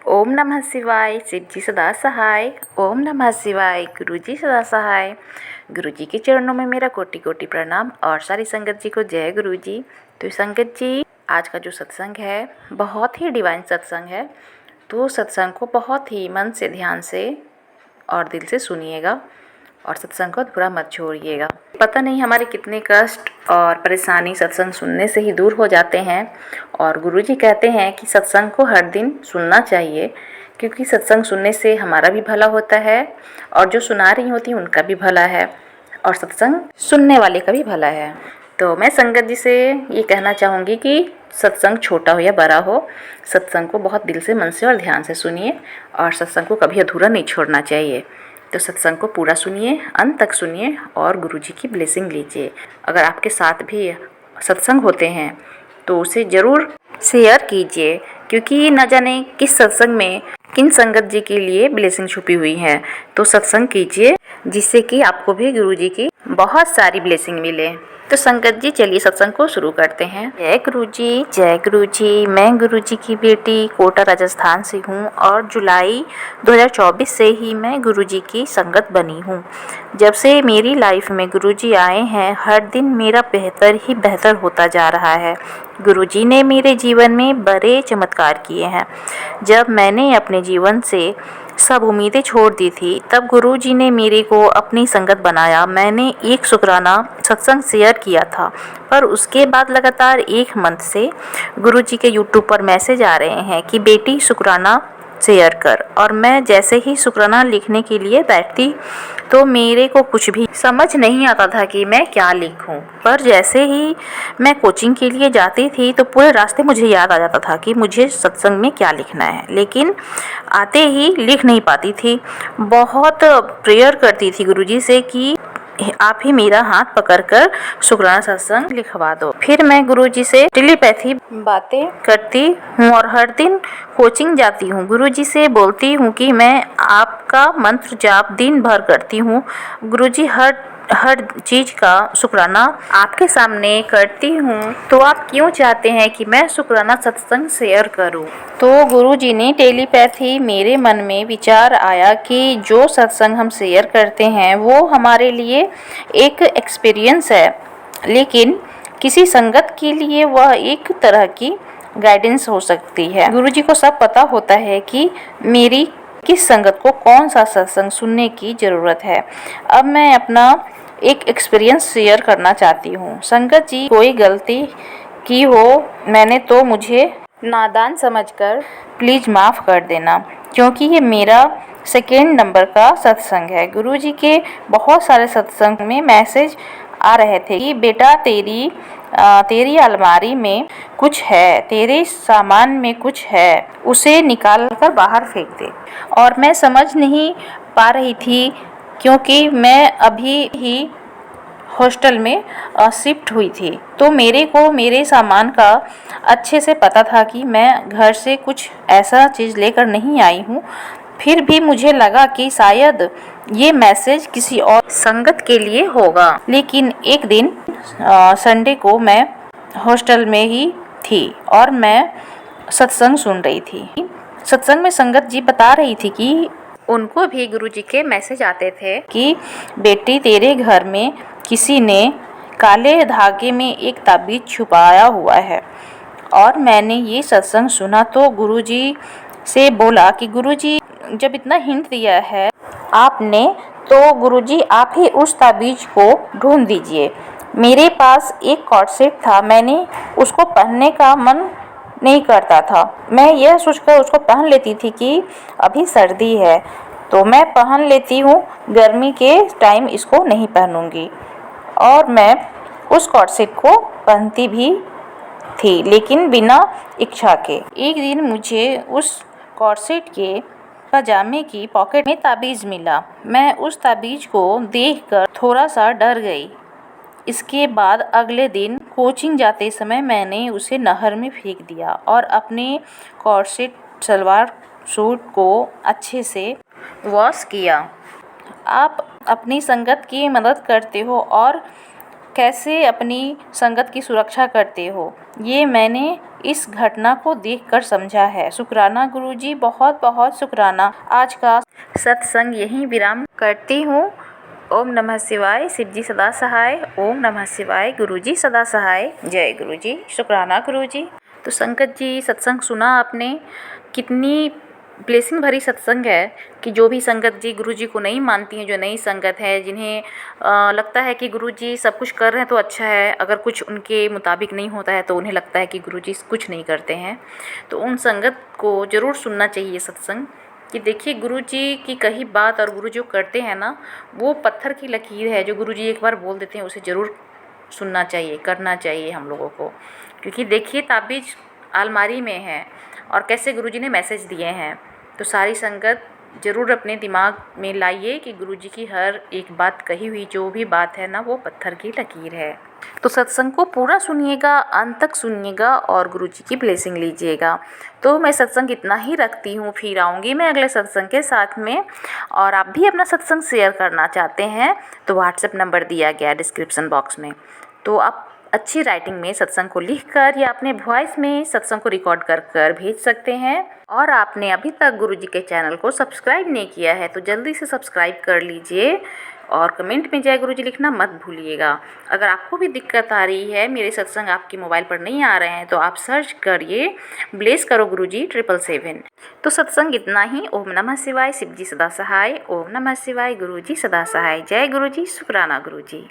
ओम नमः शिवाय। शिव जी सदा सहाय। ओम नमः शिवाय। गुरु जी सदा सहाय। गुरु जी के चरणों में मेरा कोटि कोटि प्रणाम और सारी संगत जी को जय गुरु जी। तो संगत जी, आज का जो सत्संग है बहुत ही डिवाइन सत्संग है। तो सत्संग को बहुत ही मन से, ध्यान से और दिल से सुनिएगा और सत्संग को पूरा मत छोड़िएगा। पता नहीं हमारे कितने कष्ट और परेशानी सत्संग सुनने से ही दूर हो जाते हैं। और गुरुजी कहते हैं कि सत्संग को हर दिन सुनना चाहिए, क्योंकि सत्संग सुनने से हमारा भी भला होता है और जो सुना रही होती उनका भी भला है और सत्संग सुनने वाले का भी भला है। तो मैं संगत जी से ये कहना चाहूँगी कि सत्संग छोटा हो या बड़ा हो, सत्संग को बहुत दिल से, मन से और ध्यान से सुनिए और सत्संग को कभी अधूरा नहीं छोड़ना चाहिए। तो सत्संग को पूरा सुनिए, अंत तक सुनिए और गुरुजी की ब्लेसिंग लीजिए। अगर आपके साथ भी सत्संग होते हैं तो उसे ज़रूर शेयर कीजिए, क्योंकि न जाने किस सत्संग में किन संगत जी के लिए ब्लेसिंग छुपी हुई है। तो सत्संग कीजिए जिससे कि आपको भी गुरुजी की बहुत सारी ब्लेसिंग मिले। तो संगत जी, चलिए सत्संग को शुरू करते हैं। जय गुरु जी, जय गुरु जी। मैं गुरु जी की बेटी कोटा राजस्थान से हूँ और जुलाई 2024 से ही मैं गुरु जी की संगत बनी हूँ। जब से मेरी लाइफ में गुरु जी आए हैं, हर दिन मेरा बेहतर ही बेहतर होता जा रहा है। गुरु जी ने मेरे जीवन में बड़े चमत्कार किए हैं। जब मैंने अपने जीवन से सब उम्मीदें छोड़ दी थी, तब गुरुजी ने मेरे को अपनी संगत बनाया। मैंने एक शुक्राना सत्संग शेयर किया था, पर उसके बाद लगातार एक मंथ से गुरुजी के यूट्यूब पर मैसेज आ रहे हैं कि बेटी शुक्राना शेयर कर। और मैं जैसे ही शुक्राना लिखने के लिए बैठती तो मेरे को कुछ भी समझ नहीं आता था कि मैं क्या लिखूं। पर जैसे ही मैं कोचिंग के लिए जाती थी तो पूरे रास्ते मुझे याद आ जाता था कि मुझे सत्संग में क्या लिखना है, लेकिन आते ही लिख नहीं पाती थी। बहुत प्रेयर करती थी गुरुजी से कि आप ही मेरा हाथ पकड़कर शुक्राना सत्संग लिखवा दो। फिर मैं गुरुजी से टेलीपैथी बातें करती हूँ और हर दिन कोचिंग जाती हूँ। गुरुजी से बोलती हूँ कि मैं आपका मंत्र जाप दिन भर करती हूँ। गुरुजी हर चीज़ का शुक्राना आपके सामने करती हूँ, तो आप क्यों चाहते हैं कि मैं शुक्राना सत्संग शेयर करूँ। तो गुरुजी ने टेलीपैथी मेरे मन में विचार आया कि जो सत्संग हम शेयर करते हैं वो हमारे लिए एक एक्सपीरियंस है, लेकिन किसी संगत के लिए वह एक तरह की गाइडेंस हो सकती है। गुरुजी को सब पता होता है कि मेरी किस संगत को कौन सा सत्संग सुनने की ज़रूरत है। अब मैं अपना एक एक्सपीरियंस शेयर करना चाहती हूँ। संगत जी, कोई गलती की हो मैंने तो मुझे नादान समझकर प्लीज़ माफ़ कर देना, क्योंकि ये मेरा सेकेंड नंबर का सत्संग है। गुरुजी के बहुत सारे सत्संग में मैसेज आ रहे थे कि बेटा तेरी अलमारी में कुछ है, तेरे सामान में कुछ है, उसे निकाल कर बाहर फेंक दे। और मैं समझ नहीं पा रही थी, क्योंकि मैं अभी ही हॉस्टल में शिफ्ट हुई थी, तो मेरे को मेरे सामान का अच्छे से पता था कि मैं घर से कुछ ऐसा चीज़ लेकर नहीं आई हूँ। फिर भी मुझे लगा कि शायद ये मैसेज किसी और संगत के लिए होगा। लेकिन एक दिन संडे को मैं हॉस्टल में ही थी और मैं सत्संग सुन रही थी। सत्संग में संगत जी बता रही थी कि उनको भी गुरुजी के मैसेज आते थे कि बेटी, तेरे घर में किसी ने काले धागे में एक ताबीज़ छुपाया हुआ है। और मैंने ये सत्संग सुना तो गुरुजी से बोला कि गुरुजी, जब इतना हिंट दिया है आपने, तो गुरुजी आप ही उस ताबीज़ को ढूंढ दीजिए। मेरे पास एक कॉर्ड सेट था, मैंने उसको पहनने का मन नहीं करता था। मैं यह सोचकर उसको पहन लेती थी कि अभी सर्दी है तो मैं पहन लेती हूँ, गर्मी के टाइम इसको नहीं पहनूंगी। और मैं उस कॉर्ड सेट को पहनती भी थी, लेकिन बिना इच्छा के। एक दिन मुझे उस कॉर्ड सेट के पजामे की पॉकेट में ताबीज़ मिला। मैं उस ताबीज़ को देखकर थोड़ा सा डर गई। इसके बाद अगले दिन कोचिंग जाते समय मैंने उसे नहर में फेंक दिया और अपने कॉर्ड सेट सलवार सूट को अच्छे से वॉश किया। आप अपनी संगत की मदद करते हो और कैसे अपनी संगत की सुरक्षा करते हो, ये मैंने इस घटना को देखकर समझा है। शुक्राना गुरुजी, बहुत बहुत शुक्राना। आज का सत्संग यहीं विराम करती हूँ। ओम नमः शिवाय, शिवजी सदा सहाय। ओम नमः शिवाय, गुरुजी सदा सहाय। जय गुरुजी, शुक्राना गुरुजी। तो संगत जी, सत्संग सुना आपने, कितनी ब्लेसिंग भरी सत्संग है कि जो भी संगत जी गुरुजी को नहीं मानती हैं, जो नई संगत है, जिन्हें लगता है कि गुरुजी सब कुछ कर रहे हैं तो अच्छा है, अगर कुछ उनके मुताबिक नहीं होता है तो उन्हें लगता है कि गुरुजी कुछ नहीं करते हैं, तो उन संगत को ज़रूर सुनना चाहिए सत्संग। कि देखिए, गुरुजी की कही बात और गुरु जो करते हैं ना, वो पत्थर की लकीर है। जो गुरुजी एक बार बोल देते हैं उसे ज़रूर सुनना चाहिए, करना चाहिए हम लोगों को। क्योंकि देखिए, ताबीज़ अलमारी में है और कैसे गुरुजी ने मैसेज दिए हैं। तो सारी संगत ज़रूर अपने दिमाग में लाइए कि गुरुजी की हर एक बात, कही हुई जो भी बात है ना, वो पत्थर की लकीर है। तो सत्संग को पूरा सुनिएगा, अंत तक सुनिएगा और गुरुजी की ब्लेसिंग लीजिएगा। तो मैं सत्संग इतना ही रखती हूँ, फिर आऊँगी मैं अगले सत्संग के साथ में। और आप भी अपना सत्संग शेयर करना चाहते हैं तो व्हाट्सएप नंबर दिया गया है डिस्क्रिप्शन बॉक्स में। तो आप अच्छी राइटिंग में सत्संग को लिखकर या अपने वॉइस में सत्संग को रिकॉर्ड कर भेज सकते हैं। और आपने अभी तक गुरुजी के चैनल को सब्सक्राइब नहीं किया है तो जल्दी से सब्सक्राइब कर लीजिए और कमेंट में जय गुरुजी लिखना मत भूलिएगा। अगर आपको भी दिक्कत आ रही है, मेरे सत्संग आपके मोबाइल पर नहीं आ रहे हैं, तो आप सर्च करिए, ब्लेस करो गुरुजी 777। तो सत्संग इतना ही। ओम नमः शिवाय, शिवजी सदा सहाय। ओम नमः शिवाय, गुरुजी सदा सहाय। जय गुरुजी, शुक्राना गुरुजी।